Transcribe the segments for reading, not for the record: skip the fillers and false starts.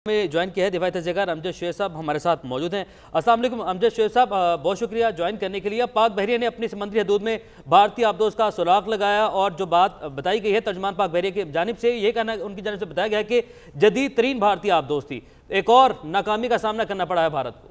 में ज्वाइन किया है दिफाई तजज़ियाकार अमजद शुएब साहब हमारे साथ मौजूद हैं। अस्सलाम वालेकुम अमजद शुएब साहब, बहुत शुक्रिया ज्वाइन करने के लिए। पाक बहरिया ने अपनी समुद्री हदूद में भारतीय आबदोज का सुराग लगाया और जो बात बताई गई है तर्जुमान पाक बहरिया की जानिब से, ये कहना उनकी जानिब से बताया गया है कि जदीद तरीन भारतीय आबदोज थी, एक और नाकामी का सामना करना पड़ा है भारत को।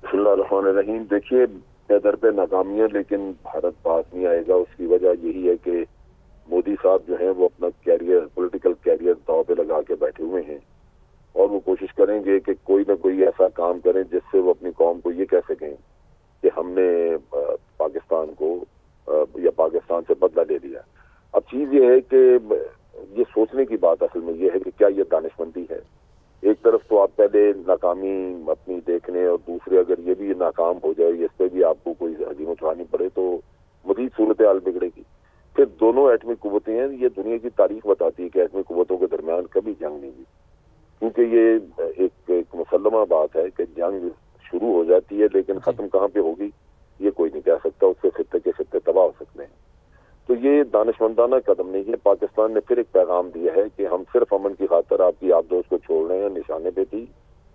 बिस्मिल्लाहिर्रहमानिर्रहीम। देखिए, दर पे नाकामियां, लेकिन भारत पास नहीं आएगा। उसकी वजह यही है कि मोदी साहब जो हैं वो अपना कैरियर, पॉलिटिकल कैरियर दांव पे लगा के बैठे हुए हैं और वो कोशिश करेंगे कि कोई ना कोई ऐसा काम करें जिससे वो अपनी कौम को ये कह सकें कि हमने पाकिस्तान को या पाकिस्तान से बदला ले लिया। अब चीज ये है कि ये सोचने की बात असल में ये है कि क्या ये दानिशमंदी है। एक तरफ तो आप पहले नाकामी अपनी देखने और दूसरे अगर ये भी नाकाम हो जाए, इस पर भी आपको कोई हजीम उठानी पड़े तो मजीद सूरत हाल बिगड़ेगी। फिर दोनों एटमी कुव्वतें हैं, ये दुनिया की तारीख बताती है कि एटमी कुव्वतों के दरमियान कभी जंग नहीं हुई, क्योंकि ये एक मुसल्लमा बात है कि जंग शुरू हो जाती है लेकिन खत्म कहाँ पे होगी ये कोई नहीं कह सकता। उससे खित्ते के खित्ते तबाह हो सकते हैं। तो ये दानिशमंदाना कदम नहीं है। पाकिस्तान ने फिर एक पैगाम दिया है कि हम सिर्फ अमन की खातर आपकी आबदोज को छोड़ रहे हैं। निशाने पे थी,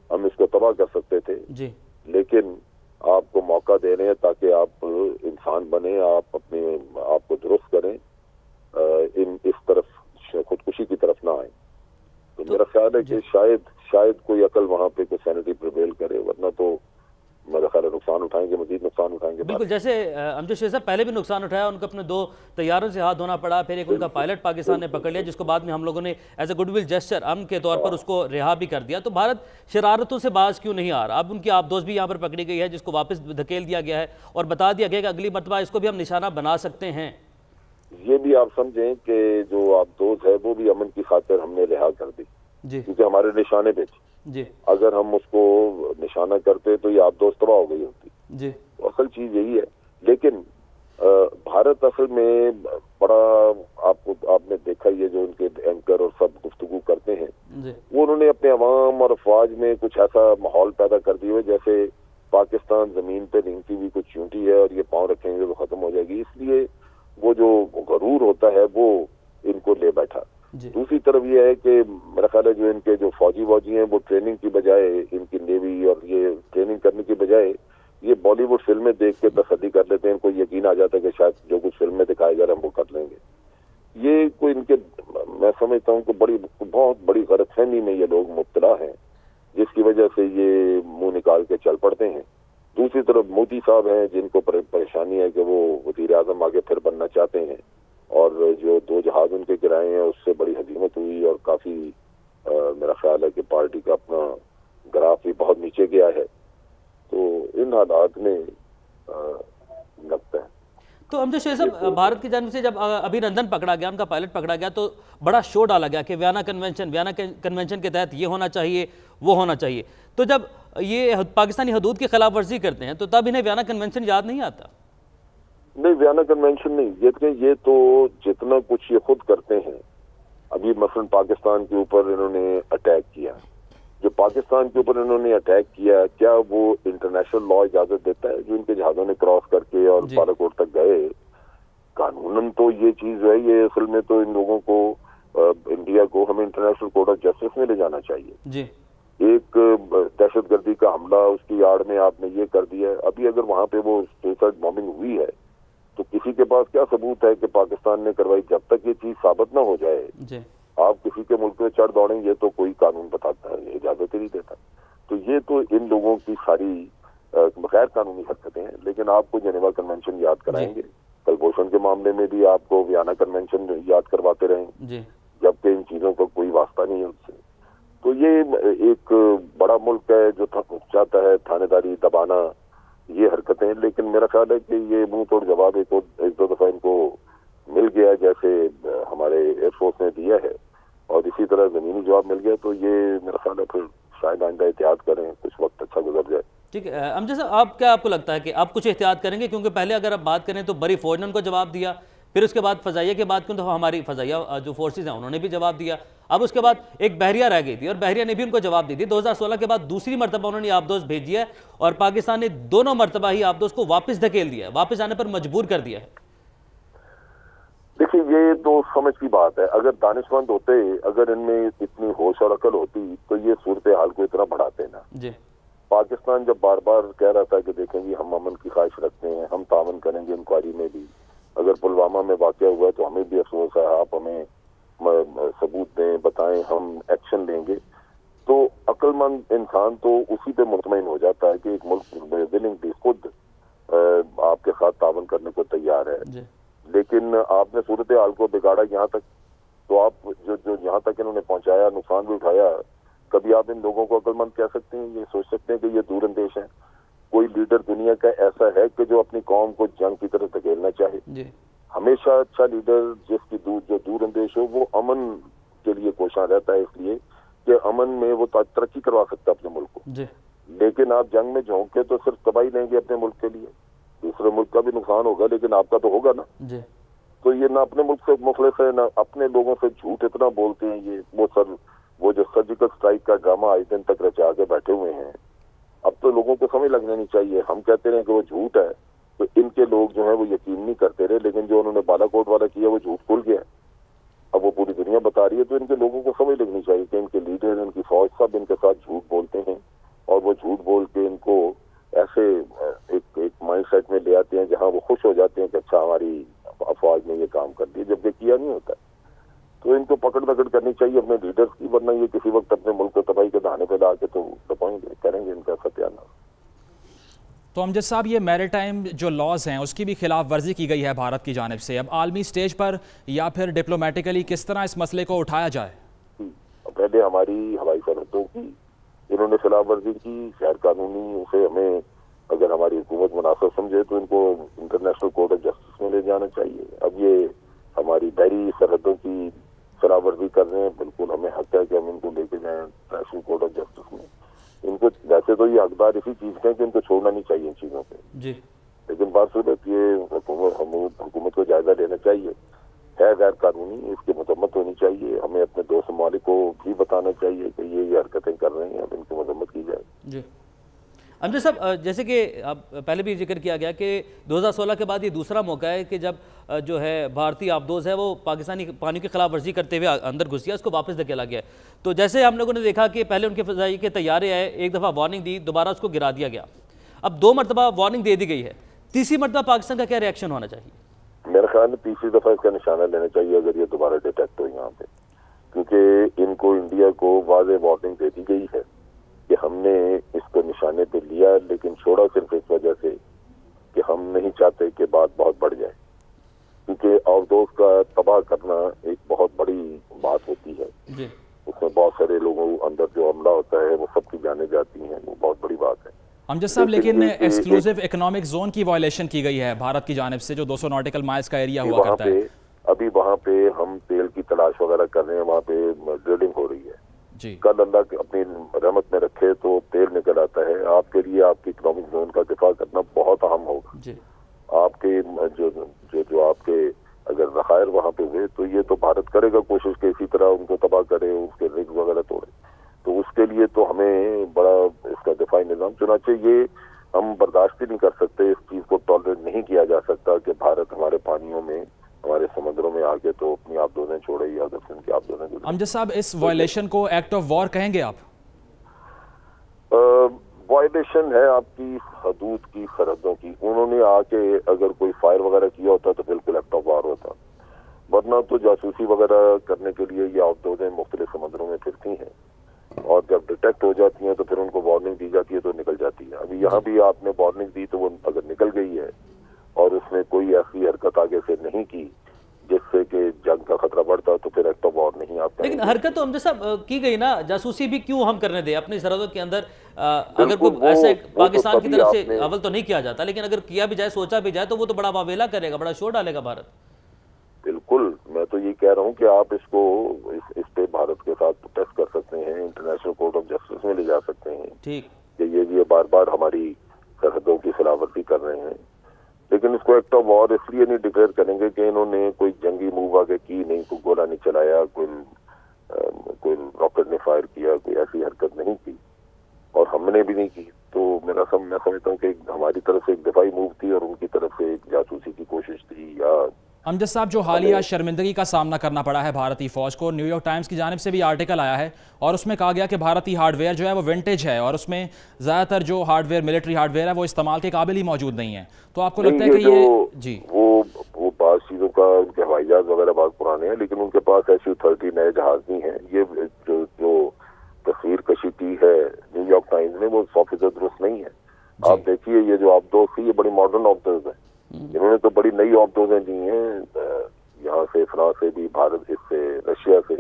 हम इसको तबाह कर सकते थे जी, लेकिन आपको मौका दे रहे हैं ताकि आप इंसान बने, आप अपने आप को दुरुस्त करें, इस तरफ खुदकुशी की तरफ ना आए। तो मेरा ख्याल है कि शायद कोई अकल वहां पे कोई सैनिटी प्रिवेल करे, वरना तो मेरा ख्याल है नुकसान उठाएंगे, मजीद नुकसान उठाएंगे। बिल्कुल, जैसे अमजद शुएब साहब पहले भी नुकसान उठाया, उनको अपने 2 तैयारों से हाथ धोना पड़ा, फिर एक उनका पायलट पाकिस्तान ने पकड़ लिया जिसको बाद में हम लोगों ने एज ए गुडविल जेस्चर अमन के तौर पर उसको रिहा भी कर दिया। तो भारत शरारतों से बाज क्यों नहीं आ रहा? अब उनकी आबदोज भी यहाँ पर पकड़ी गई है जिसको वापस धकेल दिया गया है और बता दिया गया कि अगली मरतबा इसको भी हम निशाना बना सकते हैं। ये भी आप समझें कि जो आबदोज है वो भी अमन की खातिर हमने रिहा कर दी जी, क्योंकि हमारे निशाने पे थी जी। अगर हम उसको निशाना करते तो ये आबदोज तबाह हो गई होती जी। तो असल चीज यही है। लेकिन भारत असल में बड़ा, आपने देखा ये जो उनके एंकर और सब गुफ्तगू करते हैं जी, वो उन्होंने अपने अवाम और अफवाज में कुछ ऐसा माहौल पैदा कर दिया है जैसे पाकिस्तान जमीन पे रिंगती हुई कुछ चूंटी है और ये पाँव रखेंगे तो खत्म हो जाएगी। इसलिए वो जो गरूर होता है वो इनको ले बैठा। दूसरी तरफ ये है कि मेरा ख्याल है जो इनके जो फौजी हैं वो ट्रेनिंग की बजाय, इनकी नेवी और ये ट्रेनिंग करने की बजाय ये बॉलीवुड फिल्में देख के तसल्ली कर लेते हैं। इनको यकीन आ जाता है कि शायद जो कुछ फिल्में दिखाए जा रहे हैं हम वो कर लेंगे। ये कोई इनके, मैं समझता हूँ कि बहुत बड़ी गलतफहमी में ये लोग मुब्तला हैं जिसकी वजह से ये मुंह निकाल के चल पड़ते हैं। दूसरी तरफ मोदी साहब हैं जिनको परेशानी है कि वो वज़ीर आज़म आगे फिर बनना चाहते हैं और जो 2 जहाज उनके गिराए हैं उससे बड़ी हजीमत हुई और काफी मेरा ख्याल है कि पार्टी का अपना ग्राफ भी बहुत नीचे गया है। तो इन हालात में लगता है। तो अमजद शुएब साहब, भारत की जानिब से जब अभिनंदन पकड़ा गया, उनका पायलट पकड़ा गया, तो बड़ा शोर डाला गया कि वियना कन्वेंशन के तहत ये होना चाहिए, वो होना चाहिए। तो जब ये पाकिस्तानी हदूद की खिलाफ वर्जी करते हैं तो तब इन्हें वियना कन्वेंशन याद नहीं आता? नहीं, वियना कन्वेंशन नहीं, ये तो जितना कुछ ये खुद करते हैं। अभी मसलन पाकिस्तान के ऊपर इन्होंने अटैक किया, जो पाकिस्तान के ऊपर इन्होंने अटैक किया, क्या वो इंटरनेशनल लॉ इजाजत देता है? जो इनके जहाजों ने क्रॉस करके और बालाकोट तक गए, कानूनन तो ये चीज है, ये असल में तो इन लोगों को, इंडिया को हमें इंटरनेशनल कोर्ट ऑफ जस्टिस में ले जाना चाहिए जी। एक दहशतगर्दी का हमला, उसकी आड़ में आपने ये कर दिया। अभी अगर वहां पे वो सुसाइड बॉम्बिंग हुई है तो किसी के पास क्या सबूत है कि पाकिस्तान ने करवाई? जब तक ये चीज साबित ना हो जाए जी, आप किसी के मुल्क में चढ़ दौड़ें, ये तो कोई कानून बताता है, इजाजत ही नहीं देता। तो ये तो इन लोगों की सारी गैर कानूनी हरकतें हैं। लेकिन आपको जेनेवा कन्वेंशन याद कराएंगे, कलभूषण के मामले में भी आपको वियना कन्वेंशन याद करवाते रहें, जबकि इन चीजों का कोई वास्ता नहीं है उससे। तो ये एक बड़ा मुल्क है जो चाहता है थानेदारी दबाना, ये हरकतें। लेकिन मेरा ख्याल है कि ये मुंह तोड़ जवाब एक दो दफा इनको मिल गया, जैसे हमारे एयरफोर्स ने दिया है, और इसी तरह जमीनी जवाब मिल गया। तो ये मेरा ख्याल है फिर शायद आइंदा एहतियात करें, कुछ वक्त अच्छा गुजर जाए। ठीक है अमजद साहब, आपको लगता है कि आप कुछ एहतियात करेंगे? क्योंकि पहले अगर आप बात करें तो बड़ी फौज ने उनको जवाब दिया, फिर उसके बाद फजाइया की बात करें तो हमारी फजाइया जो फोर्सेज हैं उन्होंने भी जवाब दिया। अब उसके बाद एक बहरिया रह गई थी और बहरिया ने भी उनको जवाब दी थी। 2016 के बाद दूसरी मरतबा उन्होंने आबदोज भेजी है और पाकिस्तान ने दोनों मरतबा ही आबदोज को वापस धकेल दिया है, वापस आने पर मजबूर कर दिया है। देखिए, ये तो समझ की बात है। अगर दानिशमंद होते, अगर इनमें इतनी होश और अकल होती तो ये सूरत हाल को इतना बढ़ाते ना जी। पाकिस्तान जब बार बार कह रहा था कि देखेंगे हम अमन की ख्वाहिश रखते हैं, हम तावन करेंगे इंक्वायरी में भी, अगर पुलवामा में वाकया हुआ तो हमें भी अफसोस है, आप हमें सबूत दें, बताएं, हम एक्शन लेंगे, तो अक्लमंद इंसान तो उसी पे मुतमईन हो जाता है कि एक मुल्क विलिंगली खुद आपके साथ तावन करने को तैयार है। लेकिन आपने सूरत हाल को बिगाड़ा यहाँ तक, तो आप जो यहाँ तक इन्होंने पहुंचाया, नुकसान भी उठाया, कभी आप इन लोगों को अक्लमंद कह सकते हैं? ये सोच सकते हैं कि ये दूरअंदेश है? कोई लीडर दुनिया का ऐसा है कि जो अपनी कौम को जंग की तरफ धकेलना चाहे? हमेशा अच्छा लीडर जिसकी जो दूरअंदेश हो, वो अमन के लिए कोशिश रहता है, इसलिए कि अमन में वो तरक्की करवा सकता है अपने मुल्क को। लेकिन आप जंग में झोंक के तो सिर्फ तबाही लेंगे अपने मुल्क के लिए, दूसरे मुल्क का भी नुकसान होगा लेकिन आपका तो होगा ना। तो ये ना अपने मुल्क से मुखलिस है, ना अपने लोगों से झूठ इतना बोलते हैं। ये वो जो सर्जिकल स्ट्राइक का ड्रामा आज दिन तक रचा के बैठे हुए हैं, अब तो लोगों को समझ लग जानी चाहिए। हम कहते रहे कि वो झूठ है, तो इनके लोग जो है वो यकीन नहीं करते रहे, लेकिन जो उन्होंने बालाकोट वाला किया वो झूठ खुल गया, अब वो पूरी दुनिया बता रही है। तो इनके लोगों को समझ लगनी चाहिए कि इनके लीडर, इनकी फौज सब इनके साथ झूठ बोलते हैं, और वो झूठ बोल के इनको ऐसे एक माइंड सेट में ले आते हैं जहां वो खुश हो जाते हैं कि अच्छा हमारी अफवाज ने ये काम कर दिया, जबकि किया नहीं होता। तो इनको पकड़ दकड़ करनी चाहिए अपने लीडर्स की, वरना ये किसी वक्त अपने मुल्क को तबाही के दहाने पे ला के तो दबाएंगे, करेंगे इनका सत्यानाश। तो अमजद साहब, ये मैरीटाइम जो लॉज हैं उसकी भी खिलाफ वर्जी की गई है भारत की जानिब से। अब आलमी स्टेज पर या फिर डिप्लोमेटिकली किस तरह इस मसले को उठाया जाए? पहले हमारी हवाई सरहदों की इन्होंने खिलाफ वर्जी की, गैर कानूनी, उसे हमें अगर हमारी हुकूमत मुनासिब समझे तो इनको इंटरनेशनल कोर्ट ऑफ जस्टिस में ले जाना चाहिए। अब ये हमारी बहरी सरहदों की खिलाफ वर्जी कर रहे हैं, बिल्कुल हमें हक है कि हम इनको लेके जाएं इंटरनेशनल कोर्ट ऑफ जस्टिस में। इनको वैसे तो ये हकदार इसी चीज के, कि इनको छोड़ना नहीं चाहिए इन चीजों पे, लेकिन बात सूरत ये हुकूमत को जायजा लेना चाहिए, है गैर कानूनी, इसकी मजम्मत होनी चाहिए। हमें अपने दोस्त ममालिक को भी बताना चाहिए कि ये हरकतें कर रहे हैं, अब इनकी मजम्मत की जाए। अमजद साहब, जैसे कि अब पहले भी जिक्र किया गया कि 2016 के बाद ये दूसरा मौका है कि जब जो है भारतीय आबदोज है वो पाकिस्तानी पानी की खिलाफ वर्जी करते हुए अंदर घुस गया, उसको वापस धकेला गया। तो जैसे हम लोगों ने देखा कि पहले उनके फ़ज़ाई के तैयारे आए, एक दफ़ा वार्निंग दी, दोबारा उसको गिरा दिया गया, अब 2 मरतबा वार्निंग दे दी गई है, तीसरी मरतबा पाकिस्तान का क्या रिएक्शन होना चाहिए? मेरे ख्याल में तीसरी दफा इसका निशाना लेना चाहिए अगर ये दोबारा डिटेक्ट हो यहाँ पे, क्योंकि इनको इंडिया को वाज़ेह वार्निंग दे दी गई है कि हमने इसको निशाने पे लिया, लेकिन छोड़ा सिर्फ इस वजह से कि हम नहीं चाहते कि बात बहुत बढ़ जाए, क्योंकि आबदोज का तबाह करना एक बहुत बड़ी बात होती है। उसमें बहुत सारे लोगों अंदर जो हमला होता है वो सबकी जाने जाती हैं, वो बहुत बड़ी बात है। अमजद साहब, लेकिन एक्सक्लूसिव इकोनॉमिक जोन की वायलेशन की गई है भारत की जानिब से, जो 200 नॉटिकल माइल्स का एरिया हुआ करता है। अभी वहाँ पे हम तेल की तलाश वगैरह कर रहे हैं, वहाँ पे ड्रिलिंग हो रही है जी। कल अल्लाह अपनी रहमत में रखे तो तेल निकल आता है। आपके लिए आपकी इकोनॉमिक जोन का दिफा करना बहुत अहम होगा जी। आपके जो आपके अगर ज़खायर वहाँ पे हुए तो ये तो भारत करेगा कोशिश के इसी तरह उनको तबाह करे, उसके रिग वगैरह तोड़े, तो उसके लिए तो हमें बड़ा इसका दिफाई निज़ाम चुनाचे ये हम बर्दाश्त ही नहीं कर सकते। इस चीज़ को टॉलरेट नहीं किया जा सकता कि भारत हमारे पानियों में, हमारे समुद्रों में आके तो अपनी आबदोज़ें छोड़े या दक्षिण की आबदोज़ें। अमजद साहब, इस वायलेशन को एक्ट ऑफ वॉर कहेंगे आप? वायलेशन है आपकी हदूद की, सरहदों की। उन्होंने आके अगर कोई फायर वगैरह किया होता तो बिल्कुल एक्ट ऑफ वॉर होता, वरना तो जासूसी वगैरह करने के लिए ये आबदोज़ें मुख्तलिफ समुद्रों में फिरती हैं और जब डिटेक्ट हो जाती हैं तो फिर उनको वार्निंग दी जाती है तो निकल जाती है। अभी यहाँ भी आपने वार्निंग दी तो वो अगर निकल गई है और उसने कोई ऐसी हरकत आगे से नहीं की जिससे कि जंग का खतरा बढ़ता तो फिर एक्ट ऑफ वॉर नहीं आता। लेकिन हरकत तो अमजद साहब की गई ना, जासूसी भी क्यों हम करने दें अपनी सरहदों के अंदर? अगर कोई ऐसे पाकिस्तान की तरफ से अवल तो नहीं किया जाता, लेकिन अगर किया भी जाए, सोचा भी जाए तो वो तो बड़ा वावेला करेगा, बड़ा शोर डालेगा भारत। बिल्कुल, मैं तो ये कह रहा हूँ कि आप इसको इस पे भारत के साथ प्रोटेस्ट कर सकते हैं, इंटरनेशनल कोर्ट ऑफ जस्टिस में ले जा सकते हैं ठीक कि ये बार बार हमारी सरहदों की खिलाफवर्जी कर रहे हैं, लेकिन इसको एक्ट ऑफ वॉर इसलिए नहीं डिक्लेयर करेंगे कि इन्होंने कोई जंगी मूव आगे की नहीं, कोई गोला नहीं चलाया, कोई रॉकेट ने फायर किया, कोई ऐसी हरकत नहीं की और हमने भी नहीं की। तो मैं समझता हूँ कि हमारी तरफ से एक दिफाई मूव थी और उनकी तरफ से एक जासूसी की कोशिश थी या अमजद साहब, जो हालिया शर्मिंदगी का सामना करना पड़ा है भारतीय फौज को, न्यूयॉर्क टाइम्स की जानिब से भी आर्टिकल आया है और उसमें कहा गया कि भारतीय हार्डवेयर जो है वो विंटेज है और उसमें ज़्यादातर जो हार्डवेयर, मिलिट्री हार्डवेयर है, वो इस्तेमाल के काबिल ही मौजूद नहीं है। तो आपको लगता है कि ये जी वो बात चीज़ों का, उनके हवाई जहाज वगैरह बहुत पुराने हैं, लेकिन उनके पास SU-30 नए जहाज नहीं है। ये जो तस्वीर कशी की है न्यूयॉर्क टाइम्स ने, वो 100% दुरुस्त नहीं है। आप देखिए, ये जो ऑब्दोज थी, ये बड़ी मॉडर्न ऑब्दोज है। इन्होंने तो बड़ी नई ऑब्दोजें दी हैं, यहाँ से, फ्रांस से भी, भारत, इससे, रशिया से।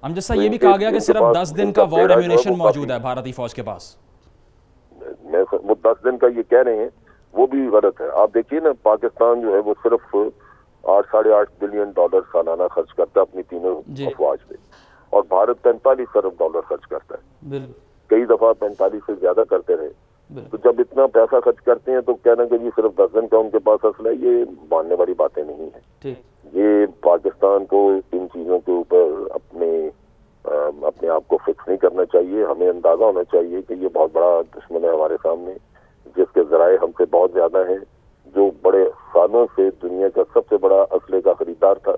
अमजद साहब, ये भी कहा गया कि सिर्फ 10 दिन का वॉर एम्यूनेशन मौजूद है भारतीय फौज के पास। वो 10 दिन का ये कह रहे हैं, वो भी गलत है। आप देखिए ना, पाकिस्तान जो है वो सिर्फ $8.5 बिलियन सालाना खर्च करता है अपनी तीनों अफवाज पे, और भारत $45 अरब खर्च करता है। कई दफा 45 से ज्यादा करते रहे। तो जब इतना पैसा खर्च करते हैं तो कहना कि जी सिर्फ 10 दिन का उनके पास असला है, ये मानने वाली बातें नहीं है। ये पाकिस्तान को इन चीजों के ऊपर अपने आप को फिक्स नहीं करना चाहिए। हमें अंदाजा होना चाहिए कि ये बहुत बड़ा दुश्मन है हमारे सामने, जिसके जराए हमसे बहुत ज्यादा हैं, जो बड़े सालों से दुनिया का सबसे बड़ा असले का खरीदार था,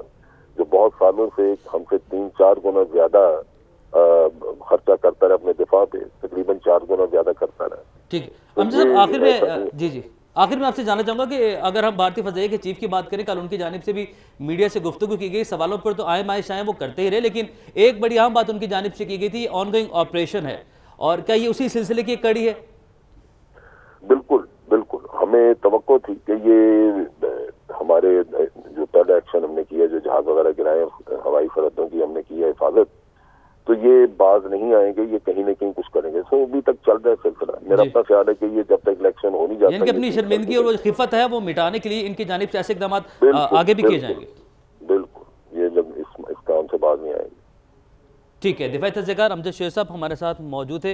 जो बहुत सालों से हमसे 3-4 गुना ज्यादा खर्चा करता रहा अपने दिफा पे, तकरीबन 4 गुना ज्यादा करता रहा। ठीक है अमजद साहब, आखिर में आखिर में आपसे जानना चाहूंगा कि अगर हम भारतीय फौज के चीफ की बात करें, कल उनकी जानिब से भी मीडिया से गुफ्तगू की गई, सवालों पर तो आए माए शायद वो करते ही रहे, लेकिन एक बड़ी अहम बात उनकी जानिब से की गई थी, ऑनगोइंग ऑपरेशन है, और क्या ये उसी सिलसिले की एक कड़ी है? बिल्कुल बिल्कुल, हमें तवक्को थी कि ये हमारे जो पहला एक्शन हमने किया, जो जहाज वगैरह गिराए, हवाई सरहदों की हमने की है हिफाजत, तो ये बाज नहीं आएंगे, ये कहीं ना कहीं कुछ करेंगे। सो अभी तक चल रहा है सिलसिला। मेरा अपना ख्याल है कि ये जब तक इलेक्शन हो नहीं जाता, इनकी अपनी शर्मिंदगी और वो खिफत है वो मिटाने के लिए इनकी जानिब से ऐसे इकदाम आगे भी किए जाएंगे। बिल्कुल, ये जब इस काम से बाज नहीं आएंगे। ठीक है, दिफाई तज्ज़ेकार अमजद शेर साहब हमारे साथ मौजूद थे।